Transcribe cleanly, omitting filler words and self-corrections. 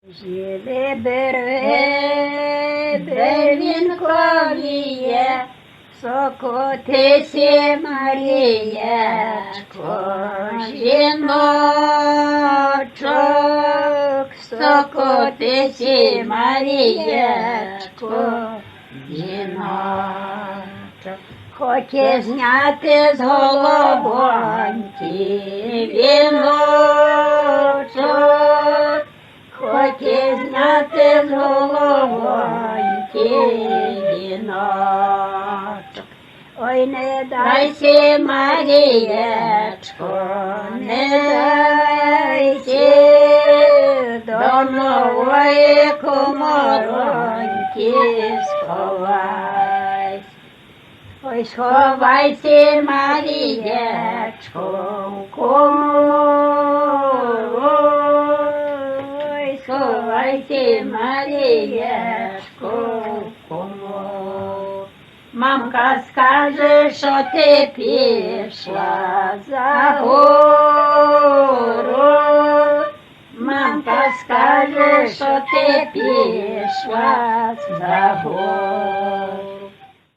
Жили бервінковіє, сокотися Марієчко, жіночок, сокотися Марієчко, жіночок. Хоче зняти з головоньки віночок, хоче зняти з головоньки віночок. Ой, не дайся, Марієчко, не дайся до нової комороньки сховайся. Ой, сховайся, Марієчко, в комору. Ой, сховайся, Марієчко, в комору. Мамка скаже, що ти пішла за гору. Мамка скаже, що ти пішла за гору.